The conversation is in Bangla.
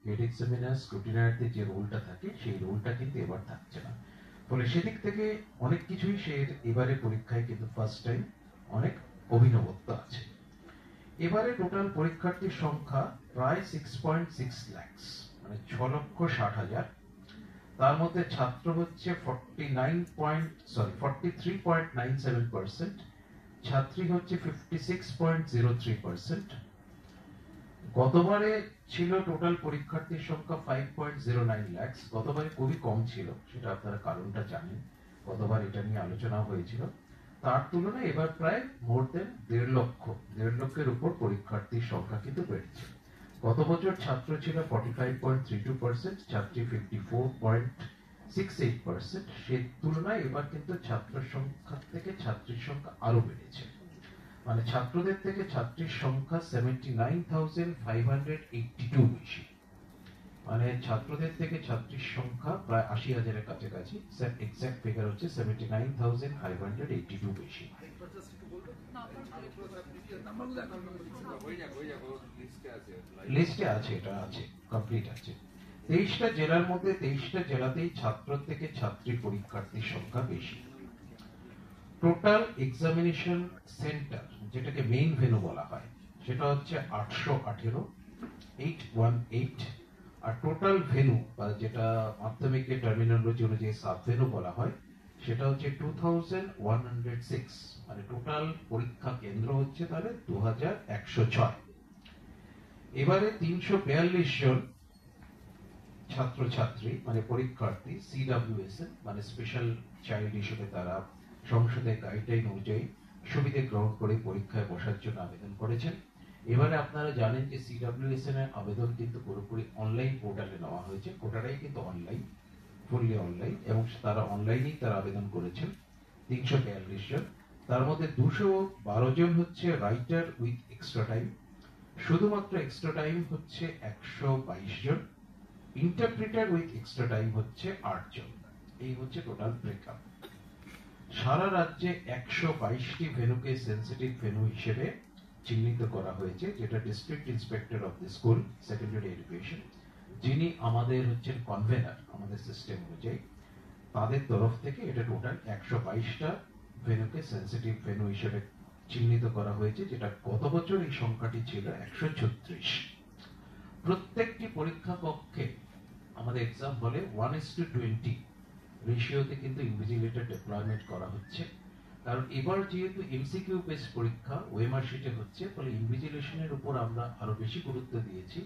হেড এক্সামিনার স্ক্রুটিনারদের যে রোলটা থাকে সেই রোলটা কিন্তু এবার থাকছে না। ফলে সেদিক থেকে অনেক কিছুই সে এবারে পরীক্ষায় কিন্তু ফার্স্ট টাইম অনেক অভিনবত্ব আছে। এবারে টোটাল পরীক্ষার্থীর সংখ্যা প্রায় 6.6 লাখ, মানে 6,60,000। তার মধ্যে ছাত্র হচ্ছে 43.97%, ছাত্রী হচ্ছে 56.03%। গতবারে ছিল টোটাল পরীক্ষার্থীর সংখ্যা 5.09 লাখ, গতবারে খুবই কম ছিল, সেটা আপনারা কারণটা জানেন, গতবার এটা নিয়ে আলোচনা হয়েছিল। তার তুলনায় এবার প্রায় মোর দেন 1.5 লক্ষের উপর পরীক্ষার্থীর সংখ্যা কিন্তু বেড়েছে। গত বছর ছাত্র ছিল 45.32%, ছাত্রী 54.68%। সেই তুলনায় এবার কিন্তু ছাত্র সংখ্যা থেকে ছাত্রীর সংখ্যা আরো বেড়েছে, মানে ছাত্রদের থেকে ছাত্রীর সংখ্যা 79,582 বেশি, মানে ছাত্রদের থেকে ছাত্রীর সংখ্যা প্রায় 80,000-এর কাছাকাছি। এক্সাক্ট ফিগার হচ্ছে 79,582 বেশি। লিস্টে আছে, এটা আছে, কমপ্লিট আছে। 23টা জেলার মধ্যে 23টা জেলাতেই ছাত্র থেকে ছাত্রী পরীক্ষার্থীর সংখ্যা বেশি। টোটাল এক্সামিনেশন সেন্টার, যেটাকে মেইন ভেন্যু বলা হয়, সেটা হচ্ছে 818, আর টোটাল ভেন্যু বা যেটা মাধ্যমিকের টার্মিনোলজি অনুযায়ী সাব ভেন্যু বলা হয়, সেটা হচ্ছে 2106, মানে টোটাল পরীক্ষা কেন্দ্র হচ্ছে তাহলে 2106। এবারে 342 জন ছাত্রছাত্রী মানে পরীক্ষার্থী সিডব্লিউএসএন মানে স্পেশাল চাইল্ড হিসেবে তারা সংসদের গাইডলাইন অনুযায়ী সুবিধা গ্রহণ করে পরীক্ষায় বসার জন্য আবেদন করেছেন। এবারে আপনারা জানেন যে সিডব্লিউএসএন এর আবেদন কিন্তু পুরোপুরি অনলাইন পোর্টালে নেওয়া হয়েছে, গোটাটাই কিন্তু অনলাইন, ফুললি অনলাইন, এবং তারা অনলাইনেই তারা আবেদন করেছেন 342 জন। তার মধ্যে 212 জন হচ্ছে রাইটার উইথ এক্সট্রা টাইম, শুধুমাত্র এক্সট্রা টাইম হচ্ছে 122 জন, ইন্টারপ্রিটার উইথ এক্সট্রা টাইম হচ্ছে 8 জন। এই হচ্ছে টোটাল ব্রেকআপ। সারা রাজ্যে 122টি ভেন্যুকে সেন্সিটিভ ভেন্যু হিসেবে চিহ্নিত করা হয়েছে, যেটা district inspector of the school secondary education, যিনি আমাদের হচ্ছেন কনভেনার আমাদের সিস্টেম অনুযায়ী, তাদের তরফ থেকে এটা টোটাল 122টা ভেন্যুকে সেন্সিটিভ ভেন্যু হিসেবে চিহ্নিত করা হয়েছে, যেটা গত বছর এই সংখ্যাটি ছিল 136। প্রত্যেকটি পরীক্ষা কক্ষে আমাদের এক্সাম হলে 1:20 রেশিওতে কিন্তু ইনভিজিলেটর ডিপ্লয়মেন্ট করা হচ্ছে। কারণ এবার যেহেতু এমসিকিউ বেস পরীক্ষা ওএমআর শিটে হচ্ছে, ফলে ইনভিজিলেশনের উপর আমরা আরো বেশি গুরুত্ব দিয়েছি।